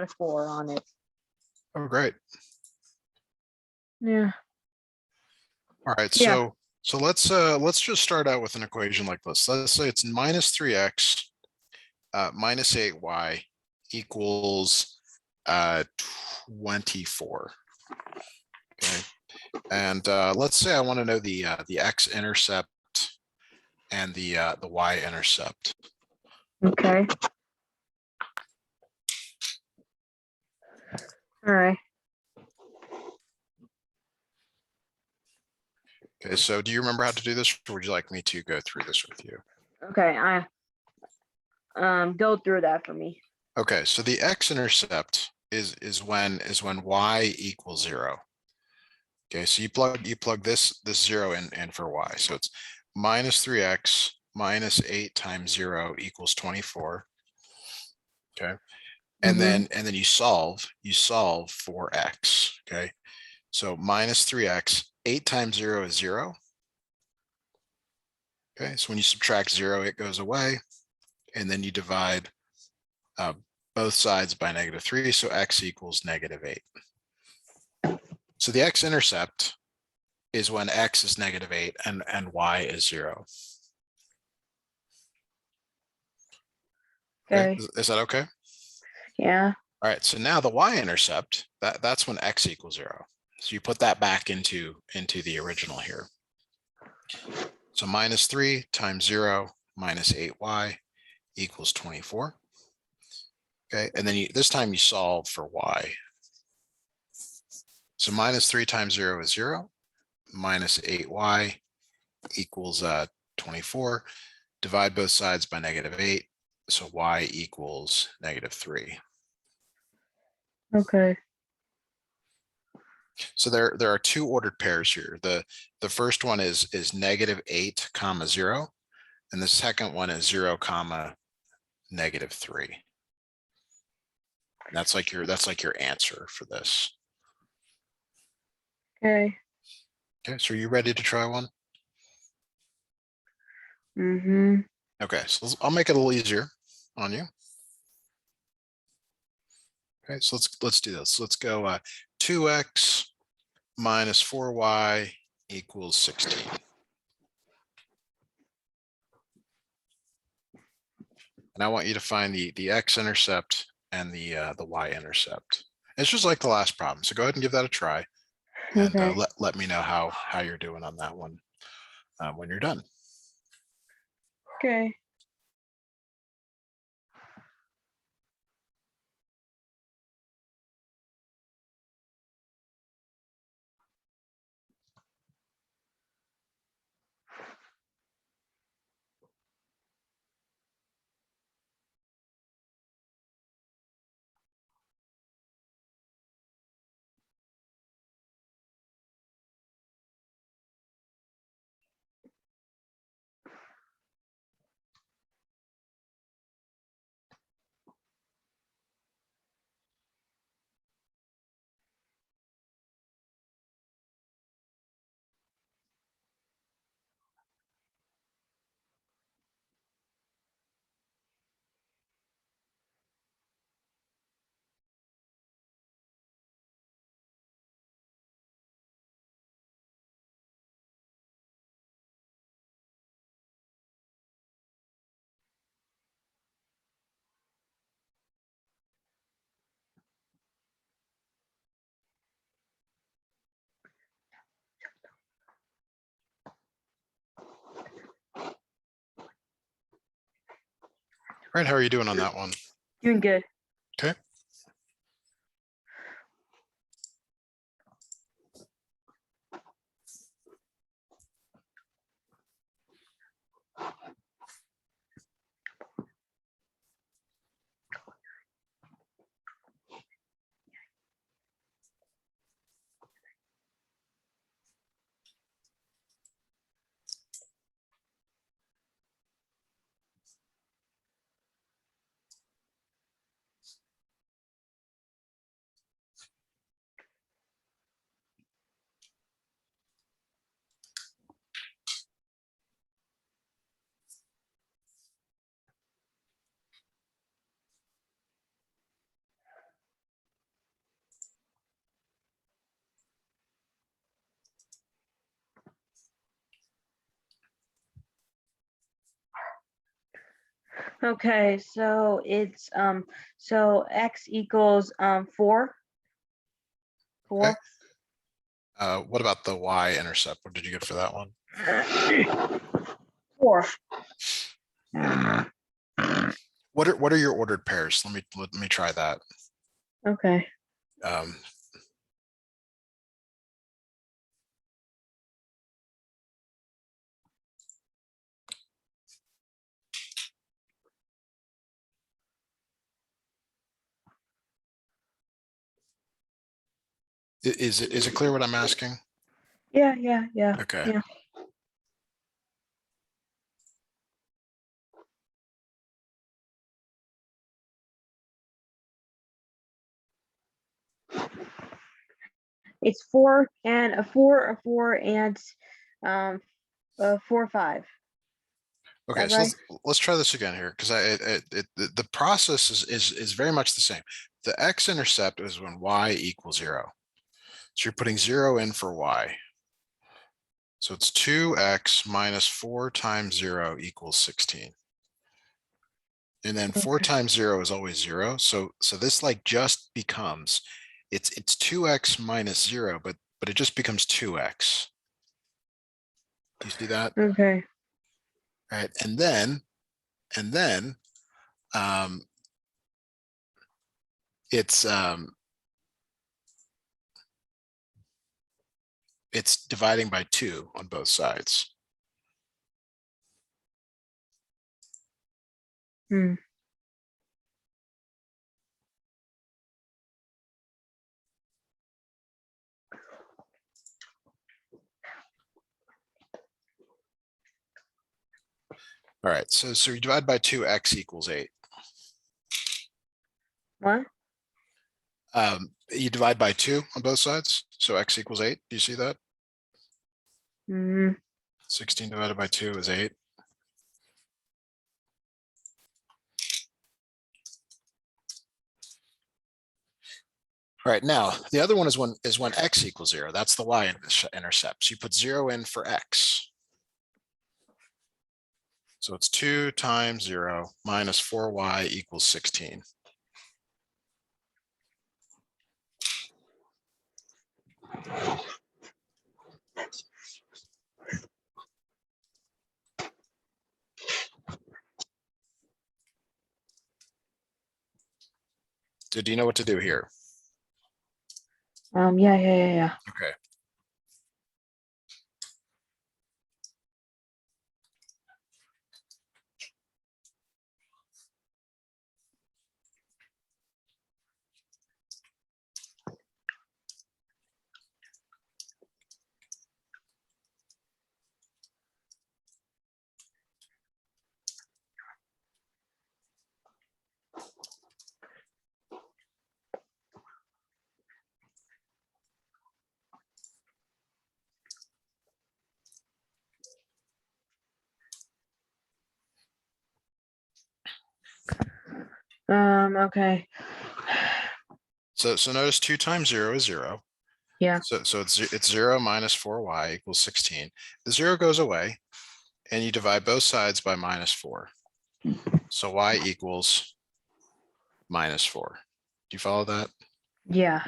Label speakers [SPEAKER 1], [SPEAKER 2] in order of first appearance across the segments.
[SPEAKER 1] a 4 on it.
[SPEAKER 2] Oh, great.
[SPEAKER 1] Yeah.
[SPEAKER 2] All right,
[SPEAKER 1] Yeah.
[SPEAKER 2] so let's just start out with an equation like this. Let's say it's minus 3x minus 8y equals 24. Okay, and let's say I want to know the x-intercept and the y-intercept.
[SPEAKER 1] Okay. All right.
[SPEAKER 2] Okay, so do you remember how to do this, or would you like me to go through this with you?
[SPEAKER 1] Okay. Go through that for me.
[SPEAKER 2] Okay, so the x-intercept is when y equals 0. Okay, so you plug this 0 in for y. So it's minus 3x minus 8 times 0 equals 24. Okay. And then you solve for x. Okay. So minus 3x, 8 times 0 is 0. Okay. So when you subtract 0, it goes away. And then you divide both sides by -3. So x equals -8. So the x-intercept is when x is -8 and y is 0.
[SPEAKER 1] Okay.
[SPEAKER 2] Is that okay?
[SPEAKER 1] Yeah.
[SPEAKER 2] All right, so now the y-intercept, that's when x equals 0. So you put that back into the original here. So minus 3 times 0 minus 8y equals 24. Okay, and then this time you solve for y. So minus 3 times 0 is 0, minus 8y equals 24. Divide both sides by -8, so y equals -3.
[SPEAKER 1] Okay.
[SPEAKER 2] So there are two ordered pairs here. The first one is -8, 0, and the second one is 0, -3. And that's like your answer for this.
[SPEAKER 1] Okay.
[SPEAKER 2] Okay, so are you ready to try one? Okay, so I'll make it a little easier on you. Okay, so let's do this. Let's go 2x minus 4y equals 16. And I want you to find the x-intercept and the y-intercept. It's just like the last problem. So go ahead and give that a try, and
[SPEAKER 1] Okay.
[SPEAKER 2] let me know how you're doing on that one when you're done.
[SPEAKER 1] Okay.
[SPEAKER 2] All right, how are you doing on that one?
[SPEAKER 1] Doing good.
[SPEAKER 2] Okay.
[SPEAKER 1] Okay, so it's so x equals 4.
[SPEAKER 2] Okay.
[SPEAKER 1] 4.
[SPEAKER 2] What about the y-intercept? What did you get for that one?
[SPEAKER 1] 4.
[SPEAKER 2] What are your ordered pairs? Let me try that.
[SPEAKER 1] Okay.
[SPEAKER 2] Um, is it clear what I'm asking?
[SPEAKER 1] Yeah.
[SPEAKER 2] Okay.
[SPEAKER 1] Yeah. It's 4 and a 4 and 4 5.
[SPEAKER 2] Okay,
[SPEAKER 1] That
[SPEAKER 2] so
[SPEAKER 1] right?
[SPEAKER 2] let's try this again here because the process is very much the same. The x-intercept is when y equals 0. So you're putting 0 in for y. So it's 2x minus 4 times 0 equals 16. And then 4 times 0 is always 0. So this like just becomes it's 2x minus 0, but it just becomes 2x. Do you see that?
[SPEAKER 1] Okay.
[SPEAKER 2] Right. And then um, it's dividing by 2 on both sides.
[SPEAKER 1] Hmm.
[SPEAKER 2] All right. So you divide by 2, x equals 8.
[SPEAKER 1] What?
[SPEAKER 2] You divide by 2 on both sides. So x equals 8. Do you see that?
[SPEAKER 1] Mm,
[SPEAKER 2] 16 divided by 2 is 8. All right, now the other one is when x equals 0. That's the y-intercept. So you put 0 in for x. So it's 2 times 0 minus 4y equals 16. So do you know what to do here?
[SPEAKER 1] yeah.
[SPEAKER 2] Okay.
[SPEAKER 1] Okay.
[SPEAKER 2] So notice 2 times 0 is 0.
[SPEAKER 1] Yeah.
[SPEAKER 2] So it's 0 minus 4y equals 16. The 0 goes away, and you divide both sides by minus 4. So y equals minus 4. Do you follow that?
[SPEAKER 1] Yeah.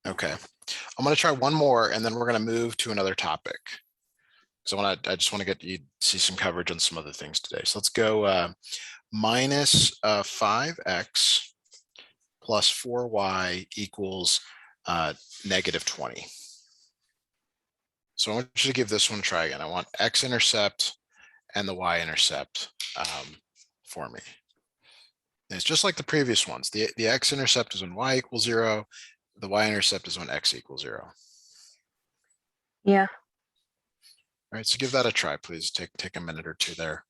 [SPEAKER 2] Okay. I'm going to try one more, and then we're going to move to another topic. So I just want to get you see some coverage on some other things today. So let's go minus 5x plus 4y equals negative 20. So I want you to give this one a try again. I want x-intercept and the y-intercept for me. And it's just like the previous ones. The x-intercept is when y equals 0. The y-intercept is when x equals 0.
[SPEAKER 1] Yeah.
[SPEAKER 2] All right, so give that a try, please. Take a minute or two there.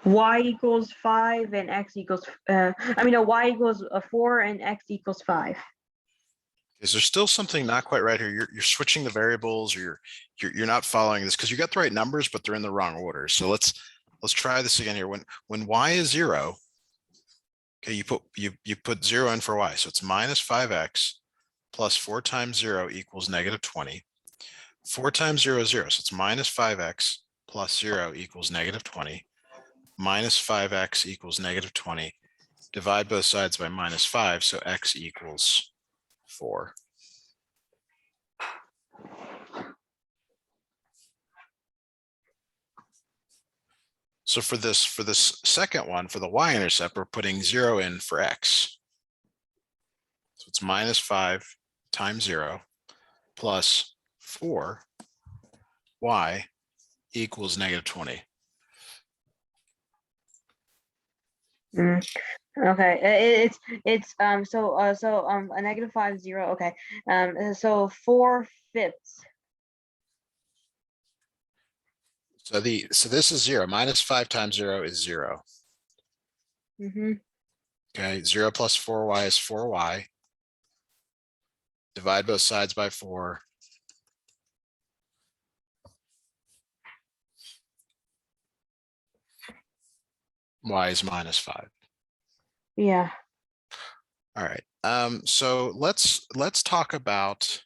[SPEAKER 1] Y equals 5 and X equals, no, Y equals 4 and X equals 5.
[SPEAKER 2] Is there still something not quite right here? You're switching the variables, or you're not following this because you got the right numbers, but they're in the wrong order. So let's try this again here. When Y is 0, okay, you put 0 in for Y. So it's minus 5X plus 4 times 0 equals negative 20. 4 times 0 is 0. So it's minus 5X plus 0 equals negative 20. Minus 5X equals negative 20. Divide both sides by minus 5. So X equals 4. So for this second one, for the y-intercept, we're putting 0 in for X. So it's minus 5 times 0 plus 4 y equals negative 20.
[SPEAKER 1] Okay, it's a negative 5, 0. Okay, so 4/5.
[SPEAKER 2] So this is 0. Minus 5 times 0 is 0. Okay, 0 plus 4y is 4y. Divide both sides by 4. Y is minus 5.
[SPEAKER 1] Yeah.
[SPEAKER 2] All right. So let's talk about.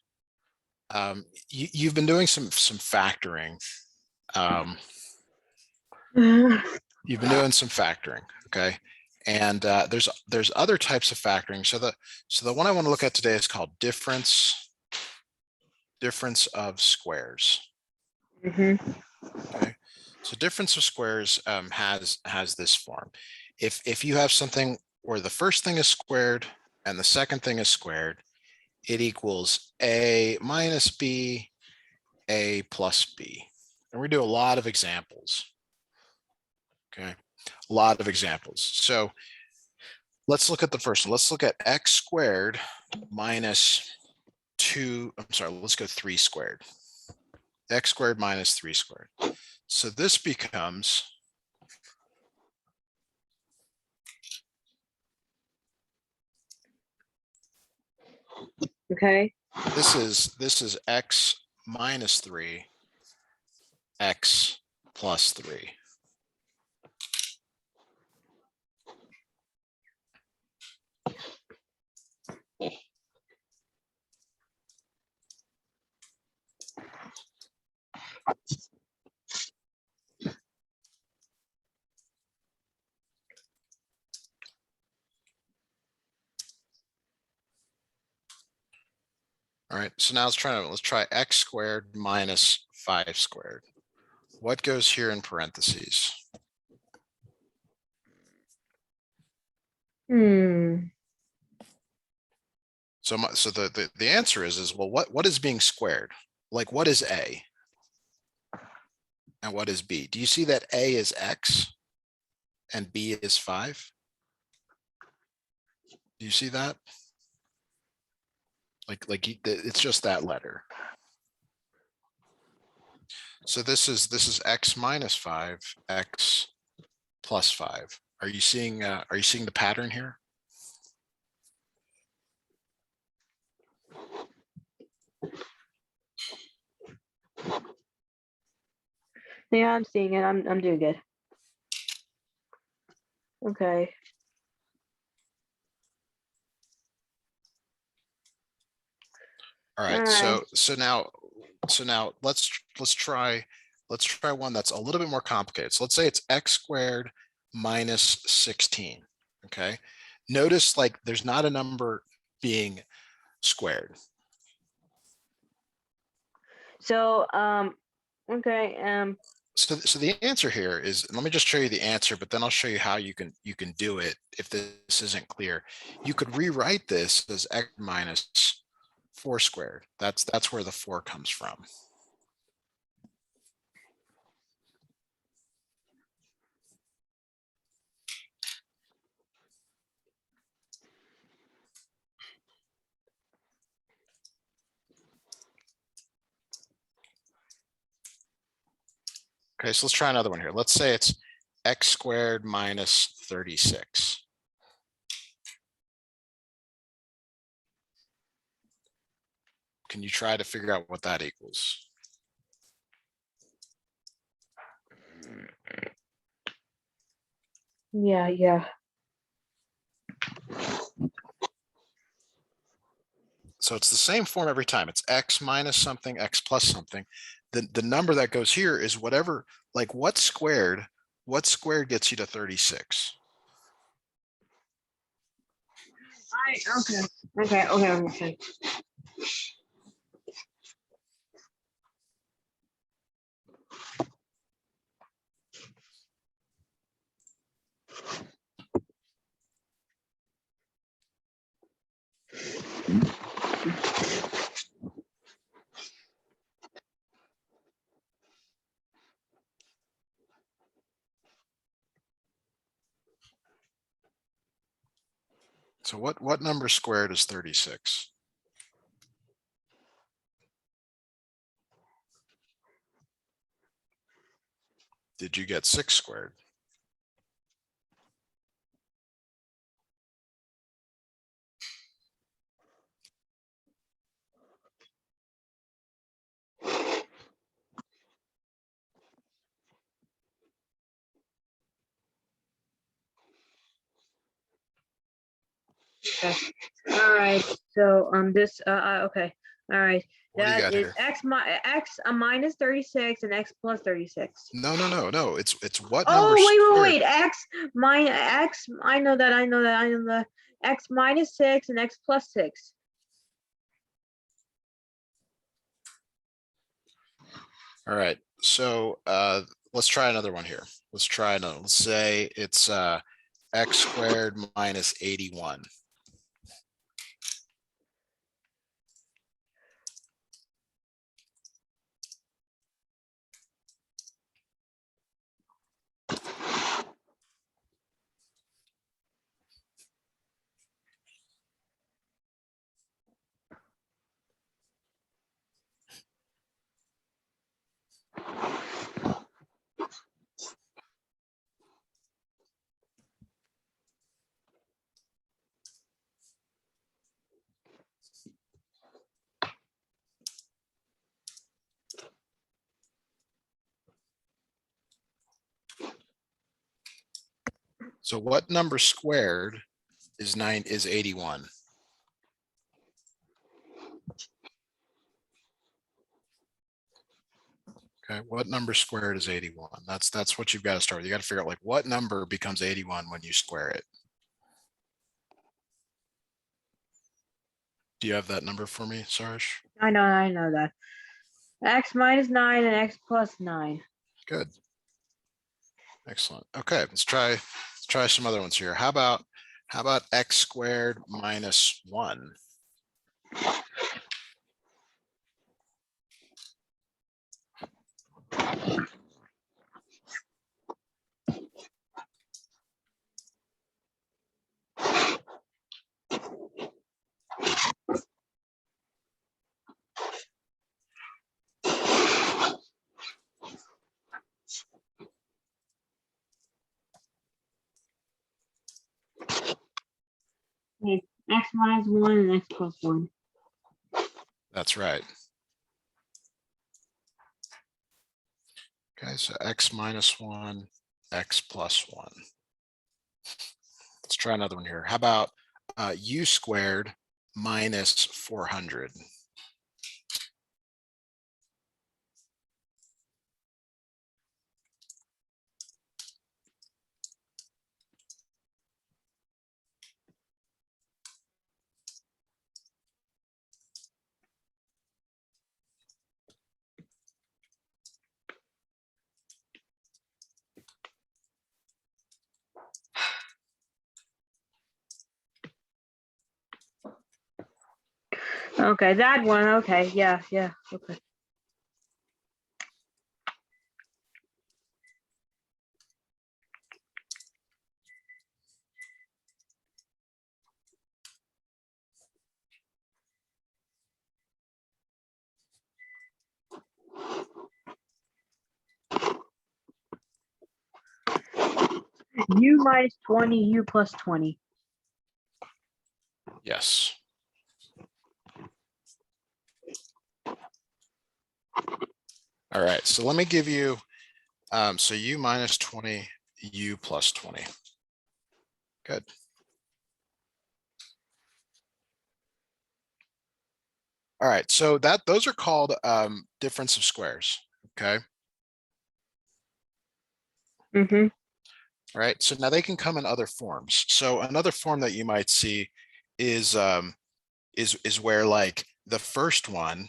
[SPEAKER 2] You've been doing some factoring. You've been doing some factoring, okay? And there's other types of factoring. So the one I want to look at today is called difference of squares. Okay. So difference of squares has this form. If you have something where the first thing is squared and the second thing is squared, it equals a minus b, a plus b. And we do a lot of examples. Okay, a lot of examples. So let's look at the first one. Let's look at x squared minus 2. I'm sorry, let's go 3 squared. X squared minus 3 squared. So this becomes
[SPEAKER 1] Okay.
[SPEAKER 2] this is x minus 3, x plus 3. All right, so now let's try x squared minus 5 squared. What goes here in parentheses? So the answer is well, what is being squared? Like, what is a? And what is b? Do you see that a is x and b is 5? Do you see that? It's just that letter. So this is x minus 5, x plus 5. Are you seeing the pattern here?
[SPEAKER 1] Yeah, I'm seeing it. I'm doing good. Okay.
[SPEAKER 2] All right. So now let's try one that's a little bit more complicated. So let's say it's x squared minus 16. Okay. Notice like there's not a number being squared.
[SPEAKER 1] So okay.
[SPEAKER 2] So the answer here is, let me just show you the answer, but then I'll show you how you can do it if this isn't clear. You could rewrite this as x minus 4 squared. That's where the 4 comes from. Okay, so let's try another one here. Let's say it's x squared minus 36. Can you try to figure out what that equals?
[SPEAKER 1] Yeah.
[SPEAKER 2] So it's the same form every time. It's x minus something, x plus something. The number that goes here is whatever, like what squared gets you to 36?
[SPEAKER 1] Okay, I'm listening.
[SPEAKER 2] So what number squared is 36? Did you get 6 squared?
[SPEAKER 1] Okay. All right. So this okay. All right.
[SPEAKER 2] What do you
[SPEAKER 1] That
[SPEAKER 2] got
[SPEAKER 1] is
[SPEAKER 2] here?
[SPEAKER 1] x minus 36 and x plus 36.
[SPEAKER 2] No. It's what number
[SPEAKER 1] Oh,
[SPEAKER 2] squared?
[SPEAKER 1] wait. X minus x. I know that. X minus 6 and x plus 6.
[SPEAKER 2] All right. So let's try another one here. Let's try another. Let's say it's x squared minus 81. So what number squared is 81? Okay, what number squared is 81? That's what you've got to start with. You got to figure out like what number becomes 81 when you square it. Do you have that number for me, Sourish?
[SPEAKER 1] I know that. X minus 9 and x plus 9.
[SPEAKER 2] Good. Excellent. Okay, let's try some other ones here. How about x squared minus 1?
[SPEAKER 1] Okay. X minus 1 and x plus 1.
[SPEAKER 2] That's right. Okay, so x minus 1, x plus 1. Let's try another one here. How about u squared minus 400?
[SPEAKER 1] Okay, that one. Okay, yeah. Okay. U minus 20, U plus 20.
[SPEAKER 2] Yes. All right, so let me give you, so U minus 20, U plus 20. Good. All right, so those are called difference of squares, okay?
[SPEAKER 1] Mm-hmm.
[SPEAKER 2] All right, so now they can come in other forms. So another form that you might see is where like the first one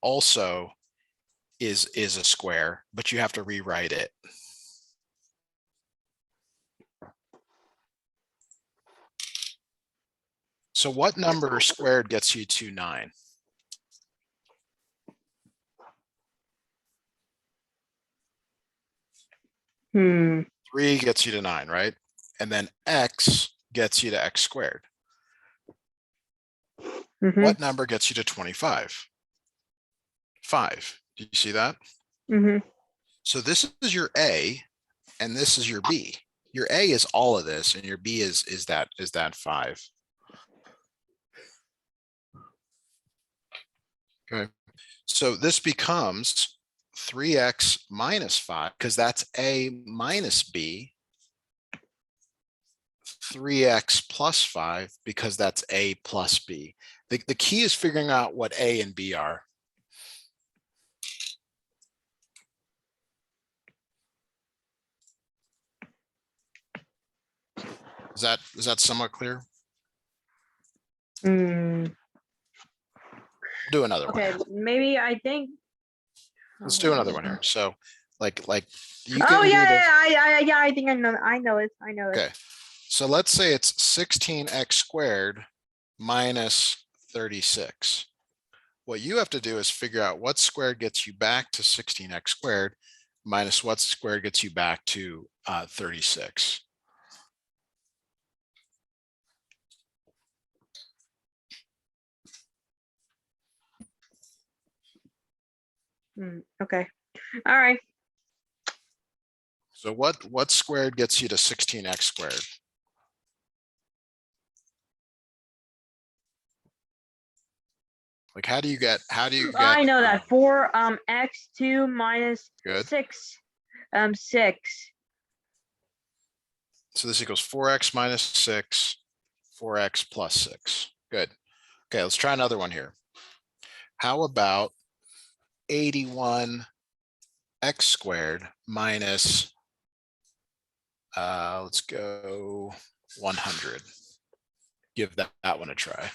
[SPEAKER 2] also is a square, but you have to rewrite it. So what number squared gets you to 9?
[SPEAKER 1] Hmm.
[SPEAKER 2] 3 gets you to 9, right? And then x gets you to x squared.
[SPEAKER 1] Mm-hmm.
[SPEAKER 2] What number gets you to 25? 5. Do you see that?
[SPEAKER 1] Mm-hmm.
[SPEAKER 2] So this is your A and this is your B. Your A is all of this and your B is that 5. Okay. So this becomes 3x minus 5 because that's A minus B. 3x plus 5 because that's A plus B. The key is figuring out what A and B are. Is that somewhat clear?
[SPEAKER 1] Hmm.
[SPEAKER 2] We'll do another one.
[SPEAKER 1] Okay, maybe I think.
[SPEAKER 2] Let's do another one here. So like you
[SPEAKER 1] Oh
[SPEAKER 2] can do this.
[SPEAKER 1] yeah, I think I know it.
[SPEAKER 2] Okay. So let's say it's 16x squared minus 36. What you have to do is figure out what squared gets you back to 16x squared minus what squared gets you back to 36.
[SPEAKER 1] Okay. All right.
[SPEAKER 2] So what squared gets you to 16x squared? Like how do you get
[SPEAKER 1] I know that 4 x2 minus
[SPEAKER 2] good.
[SPEAKER 1] 6 6.
[SPEAKER 2] So this equals 4x minus 6, 4x plus 6. Good. Okay, let's try another one here. How about 81x squared minus let's go 100. Give that one a try.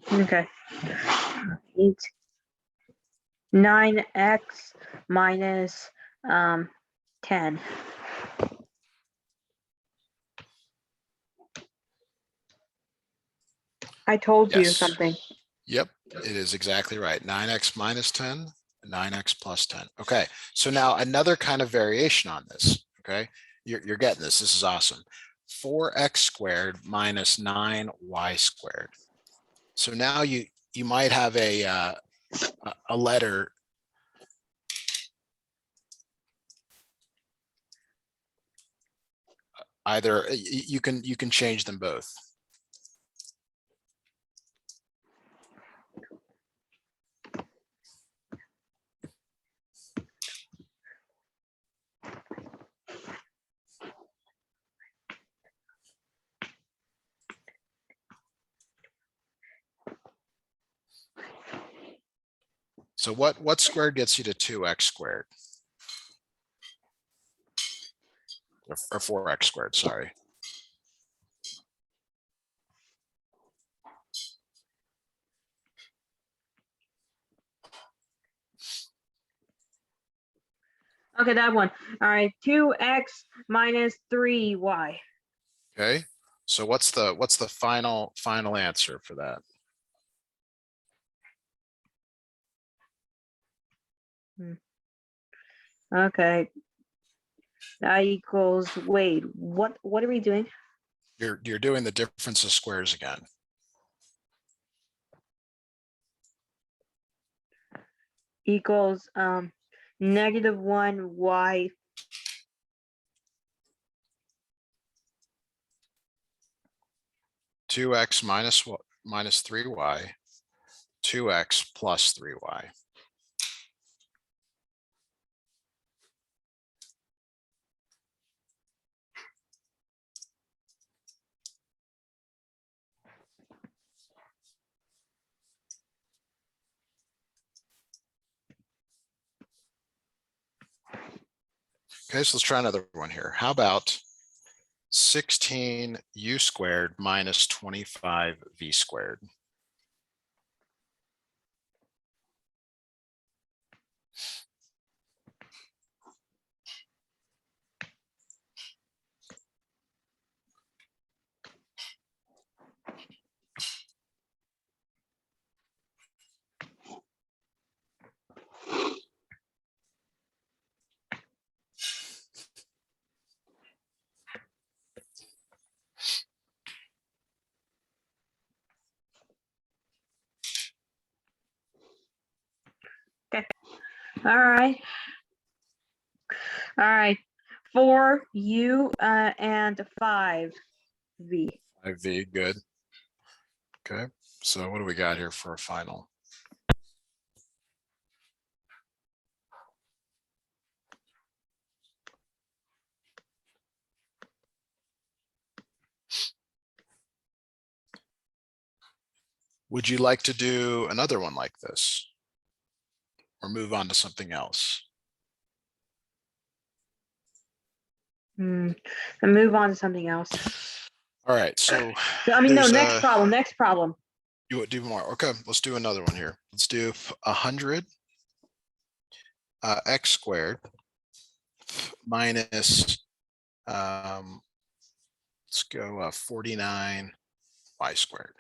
[SPEAKER 1] Okay. 9x minus 10. I told you
[SPEAKER 2] Yes.
[SPEAKER 1] something.
[SPEAKER 2] Yep, it is exactly right. 9x minus 10, 9x plus 10. Okay, so now another kind of variation on this. Okay, you're getting this. This is awesome. 4x squared minus 9y squared. So now you might have a letter. Either you can change them both. So what squared gets you to 2x squared? Or 4x squared, sorry.
[SPEAKER 1] Okay, that one. All right, 2x minus 3y.
[SPEAKER 2] Okay, so what's the final answer for that?
[SPEAKER 1] Okay. That equals, wait, what are we doing?
[SPEAKER 2] You're doing the difference of squares again.
[SPEAKER 1] Equals -1y.
[SPEAKER 2] 2x minus 3y, 2x plus 3y. Okay, so let's try another one here. How about 16u squared minus 25v squared?
[SPEAKER 1] All right. All right. 4u and 5v.
[SPEAKER 2] 5v, good. Okay, so what do we got here for a final? Would you like to do another one like this? Or move on to something else?
[SPEAKER 1] And move on to something else.
[SPEAKER 2] All right, so
[SPEAKER 1] I mean, no,
[SPEAKER 2] there's
[SPEAKER 1] next problem, next problem.
[SPEAKER 2] you would do more. Okay, let's do another one here. Let's do 100 x squared minus let's go 49 y squared.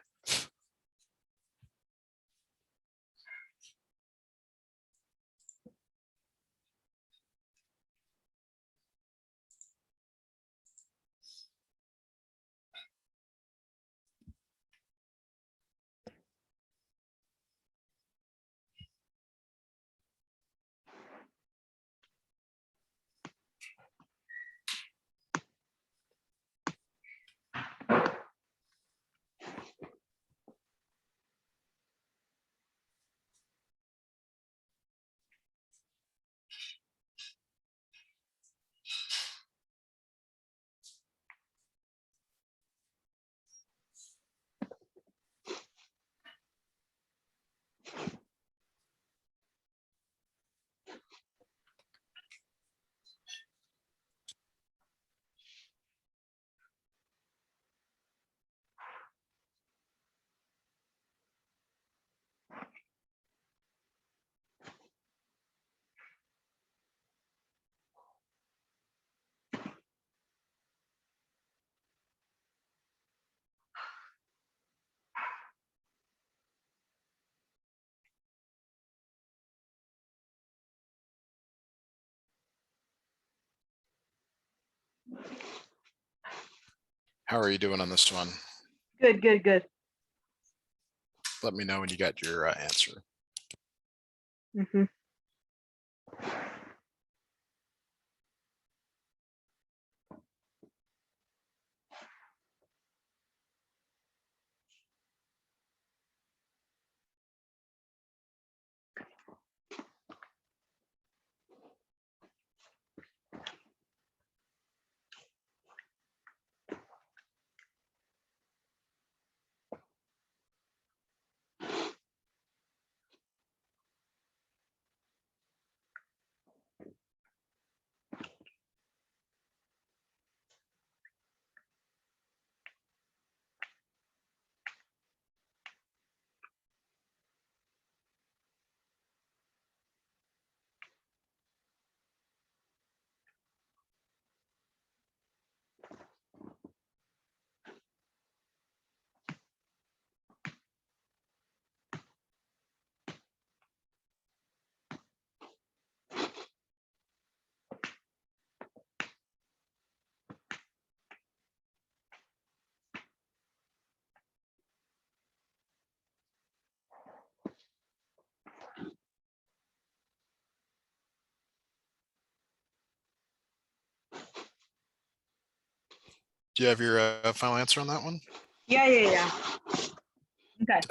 [SPEAKER 2] How are you doing on this one?
[SPEAKER 1] Good, good, good.
[SPEAKER 2] Let me know when you got your answer. Do you have your final answer on that one?
[SPEAKER 1] Yeah. Okay.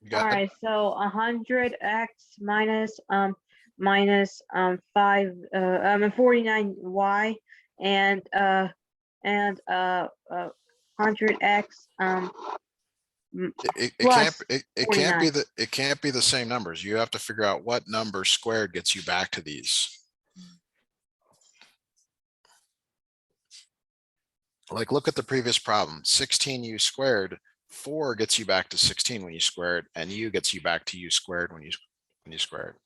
[SPEAKER 2] You
[SPEAKER 1] All
[SPEAKER 2] got it?
[SPEAKER 1] right. So 100x minus 49y and 100x
[SPEAKER 2] It
[SPEAKER 1] plus
[SPEAKER 2] can't be
[SPEAKER 1] 49.
[SPEAKER 2] it can't be the same numbers. You have to figure out what number squared gets you back to these. Like, look at the previous problem. 16u squared, 4 gets you back to 16 when you square it, and u gets you back to u squared when you square it.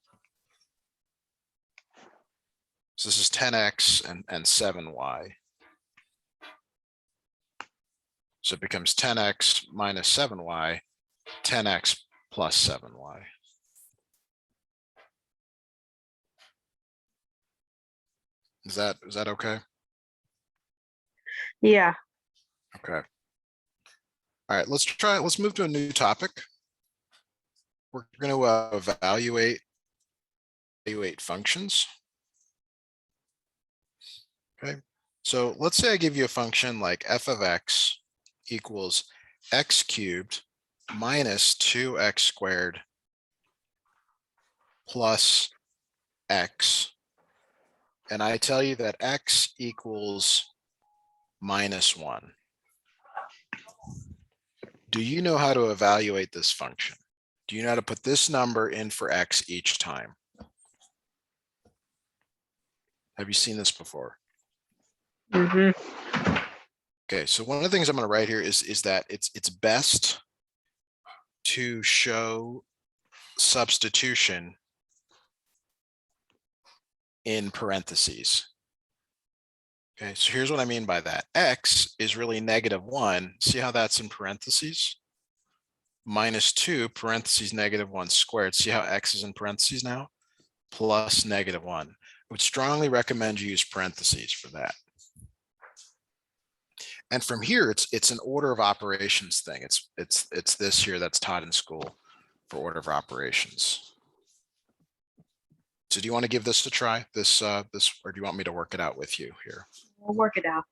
[SPEAKER 2] So this is 10x and 7y. So it becomes 10x minus 7y, 10x plus 7y. Is that okay?
[SPEAKER 1] Yeah.
[SPEAKER 2] Okay. All right, let's move to a new topic. We're going to evaluate functions. Okay, so let's say I give you a function like f of x equals x cubed minus 2x squared plus x. And I tell you that x equals -1. Do you know how to evaluate this function? Do you know how to put this number in for x each time? Have you seen this before? Okay, so one of the things I'm going to write here is that it's best to show substitution in parentheses. Okay, so here's what I mean by that. X is really -1. See how that's in parentheses? -2 parentheses -1 squared. See how x is in parentheses now? Plus -1. I would strongly recommend you use parentheses for that. And from here, it's an order of operations thing. It's this here that's taught in school for order of operations. So do you want to give this a try? This or do you want me to work it out with you here?
[SPEAKER 1] We'll work it out.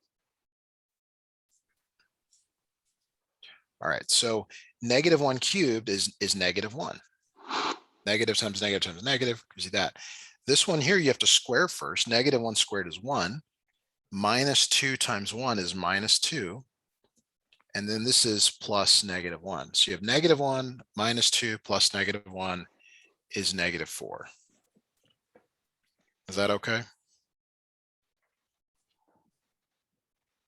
[SPEAKER 2] All right, so -1 cubed is -1. Negative times negative times negative, gives you that. This one here, you have to square first. -1 squared is 1. -2 times 1 is -2. And then this is plus -1. So you have -1 -2 plus -1 is -4. Is that okay?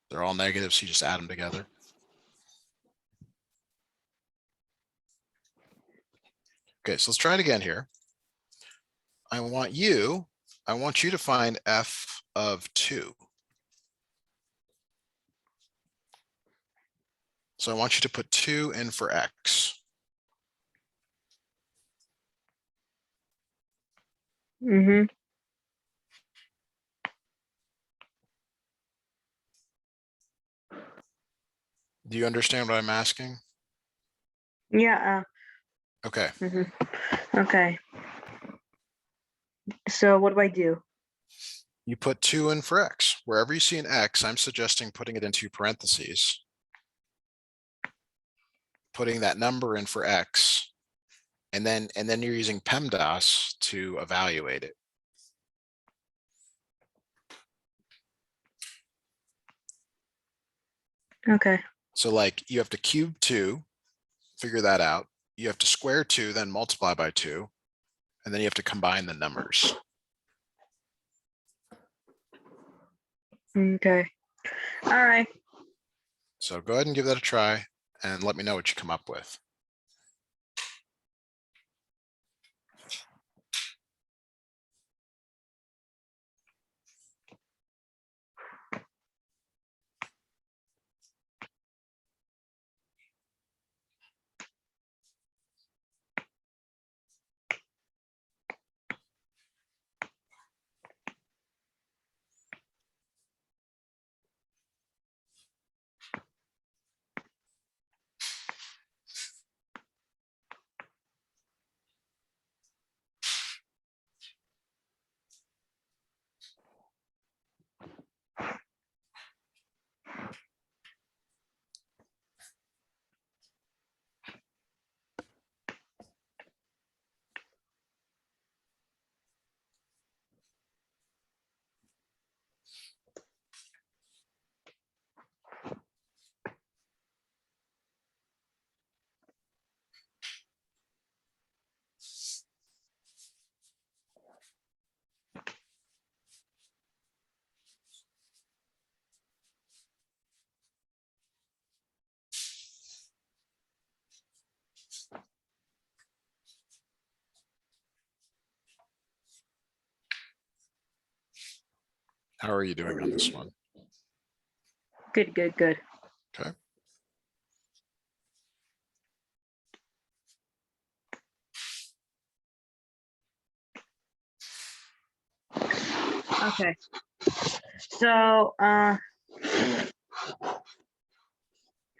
[SPEAKER 2] They're all negative, so you just add them together. Okay, so let's try it again here. I want you to find f of 2. So I want you to put 2 in for x.
[SPEAKER 1] Do
[SPEAKER 2] Do you understand what I'm asking?
[SPEAKER 1] Yeah.
[SPEAKER 2] Okay.
[SPEAKER 1] Okay. So what do I do?
[SPEAKER 2] You put 2 in for x. Wherever you see an x, I'm suggesting putting it into parentheses, putting that number in for x, and then you're using PEMDAS to evaluate it.
[SPEAKER 1] Okay.
[SPEAKER 2] So like you have to cube 2, figure that out. You have to square 2, then multiply by 2, and then you have to combine the numbers.
[SPEAKER 1] Okay. All right.
[SPEAKER 2] So go ahead and give that a try and let me know what you come up with. How are you doing on this one?
[SPEAKER 1] Good, good, good.
[SPEAKER 2] Okay.
[SPEAKER 1] Okay. So, I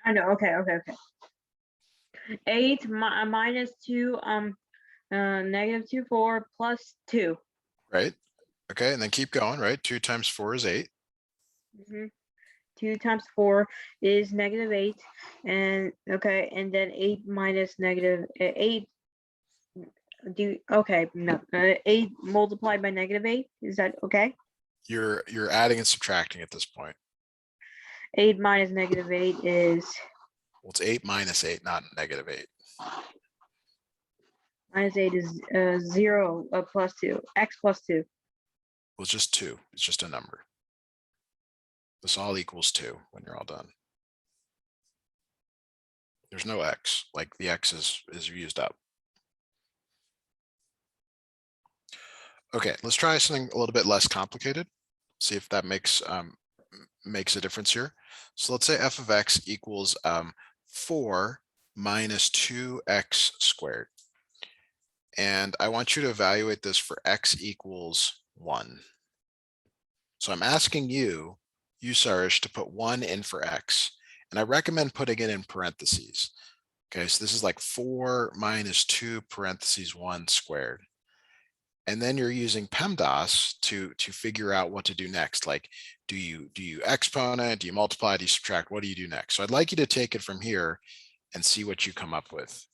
[SPEAKER 1] know. Okay. 8 minus 2, -2, 4 plus 2.
[SPEAKER 2] Right. Okay. And then keep going, right? 2 times 4 is 8.
[SPEAKER 1] 2 times 4 is -8, and okay, and then 8 minus -8. No, 8 multiplied by -8. Is that okay?
[SPEAKER 2] You're adding and subtracting at this point.
[SPEAKER 1] 8 minus -8 is
[SPEAKER 2] Well, it's 8 minus 8, not -8.
[SPEAKER 1] -8 is 0 plus 2. X plus 2.
[SPEAKER 2] Well, it's just 2. It's just a number. This all equals 2 when you're all done. There's no X, like the X is used up. Okay, let's try something a little bit less complicated. See if that makes a difference here. So let's say f of x equals 4 minus 2x squared. And I want you to evaluate this for x equals 1. So I'm asking you, Sourish, to put 1 in for x. And I recommend putting it in parentheses. Okay, so this is like 4 minus 2 parentheses 1 squared. And then you're using PEMDAS to figure out what to do next. Like, do you exponent, do you multiply, do you subtract? What do you do next? So I'd like you to take it from here and see what you come up with.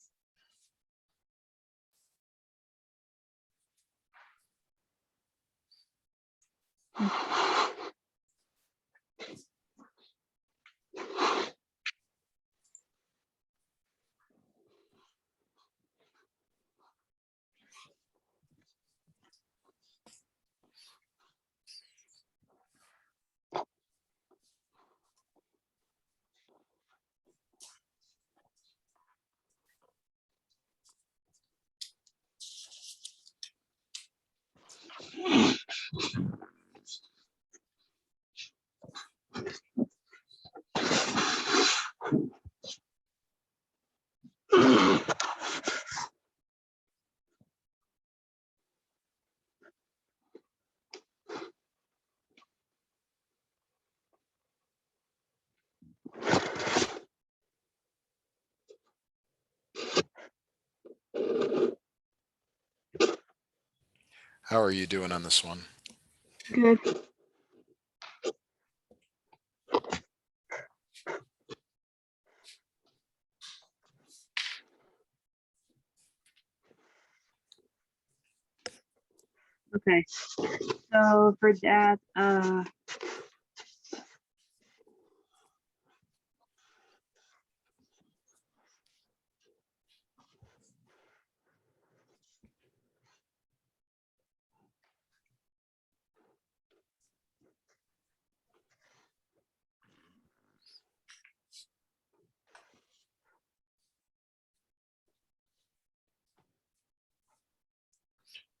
[SPEAKER 2] How are you doing on this one?
[SPEAKER 1] Good. Okay. So for that,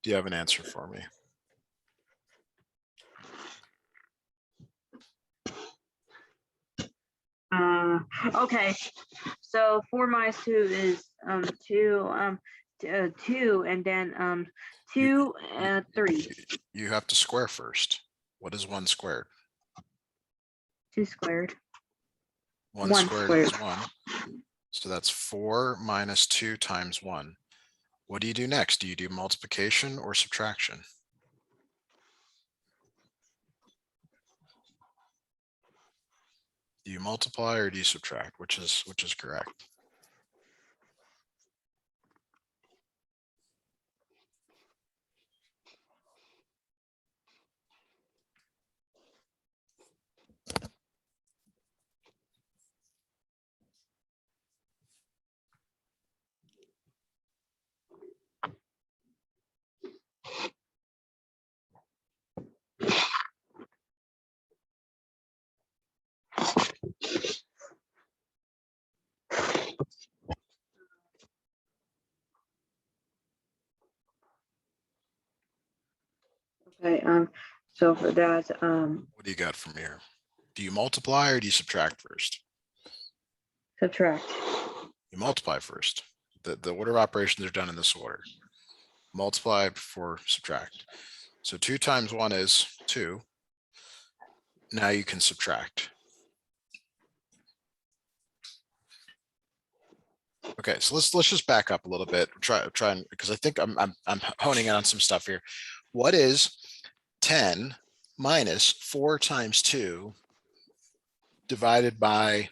[SPEAKER 2] Do you have an answer for me?
[SPEAKER 1] okay. So 4 minus 2 is 2, 2, and then 2, 3.
[SPEAKER 2] You have to square first. What is 1 squared?
[SPEAKER 1] 2 squared.
[SPEAKER 2] 1
[SPEAKER 1] 1
[SPEAKER 2] squared
[SPEAKER 1] squared.
[SPEAKER 2] is 1. So that's 4 minus 2 times 1. What do you do next? Do you do multiplication or subtraction? Do you multiply or do you subtract? Which is correct?
[SPEAKER 1] Okay. So for that,
[SPEAKER 2] What do you got from here? Do you multiply or do you subtract first?
[SPEAKER 1] subtract.
[SPEAKER 2] You multiply first. The order of operations are done in this order. Multiply before subtract. So 2 times 1 is 2. Now you can subtract. Okay, so let's just back up a little bit. Try and because I think I'm honing in on some stuff here. What is 10 minus 4 times 2 divided by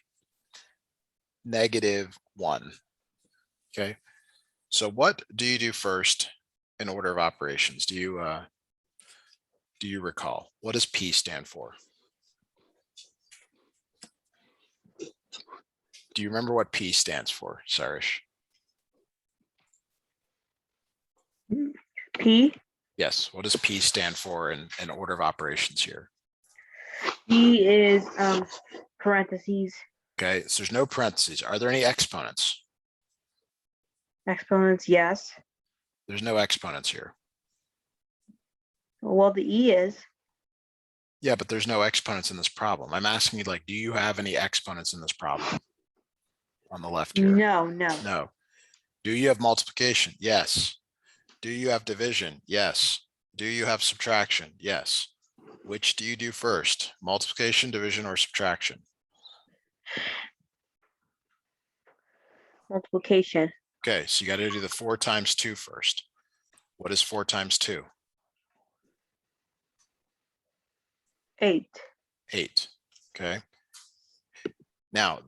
[SPEAKER 2] -1? Okay, so what do you do first in order of operations? Do you recall? What does P stand for? Do you remember what P stands for, Sourish?
[SPEAKER 1] P.
[SPEAKER 2] Yes, what does P stand for in order of operations here?
[SPEAKER 1] P is parentheses.
[SPEAKER 2] Okay, so there's no parentheses. Are there any exponents?
[SPEAKER 1] Exponents, yes.
[SPEAKER 2] There's no exponents here.
[SPEAKER 1] Well, the E is.
[SPEAKER 2] Yeah, but there's no exponents in this problem. I'm asking you, like, do you have any exponents in this problem? On the left here.
[SPEAKER 1] No.
[SPEAKER 2] No. Do you have multiplication? Yes. Do you have division? Yes. Do you have subtraction? Yes. Which do you do first? Multiplication, division, or subtraction?
[SPEAKER 1] Multiplication.
[SPEAKER 2] Okay, so you got to do the 4 times 2 first. What is 4 times 2?
[SPEAKER 1] 8.
[SPEAKER 2] 8. Okay. Now,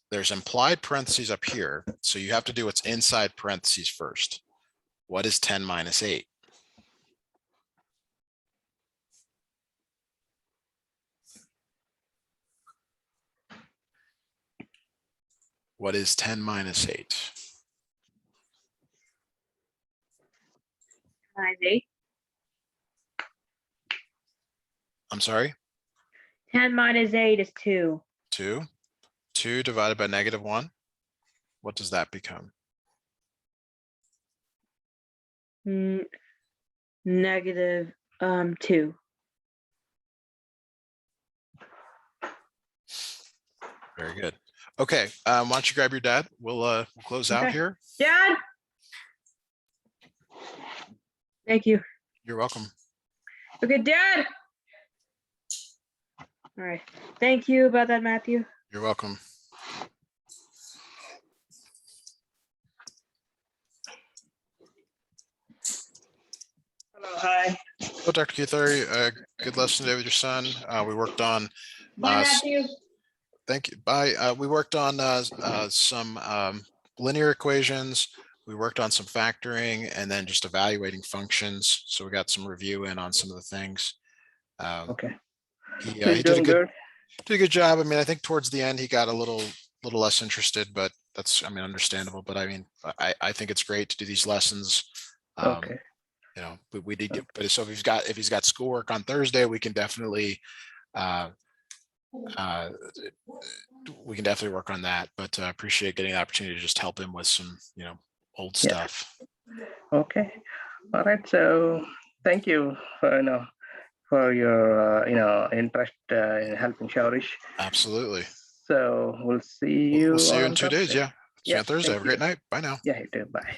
[SPEAKER 2] there's implied parentheses up here, so you have to do what's inside parentheses first. What is 10 minus 8? What is 10 minus 8?
[SPEAKER 1] Minus 8.
[SPEAKER 2] I'm sorry?
[SPEAKER 1] 10 minus 8 is 2.
[SPEAKER 2] 2. 2 divided by -1. What does that become?
[SPEAKER 1] Negative 2.
[SPEAKER 2] Very good. Okay, why don't you grab your dad? We'll close out
[SPEAKER 1] Okay.
[SPEAKER 2] here.
[SPEAKER 1] Dad. Thank you.
[SPEAKER 2] You're welcome.
[SPEAKER 1] Okay, Dad. All right. Thank you about that, Matthew.
[SPEAKER 2] You're welcome.
[SPEAKER 1] Hello, hi.
[SPEAKER 2] Hello, Dr. Kuthari. Good lesson today with your son. We worked on.
[SPEAKER 1] Bye, Matthew.
[SPEAKER 2] Thank you. Bye. We worked on some linear equations. We worked on some factoring and then just evaluating functions. So we got some review in on some of the things.
[SPEAKER 3] Okay.
[SPEAKER 2] He
[SPEAKER 3] He's
[SPEAKER 2] did a
[SPEAKER 3] doing
[SPEAKER 2] good job. I mean, I think towards the end he got a little less interested, but that's, I mean, understandable. But I mean, I think it's great to do these lessons.
[SPEAKER 3] Okay.
[SPEAKER 2] You know, we did get, but so if he's got schoolwork on Thursday, we can definitely work on that. But I appreciate getting the opportunity to just help him with some, you know, old stuff.
[SPEAKER 3] Okay. All right. So thank you for your interest in helping Sourish.
[SPEAKER 2] Absolutely.
[SPEAKER 3] So we'll see you.
[SPEAKER 2] We'll see you in
[SPEAKER 3] on
[SPEAKER 2] 2 days.
[SPEAKER 3] Thursday.
[SPEAKER 2] Yeah. See you on Thursday. Have a great night. Bye now.
[SPEAKER 3] Yeah, you too. Bye.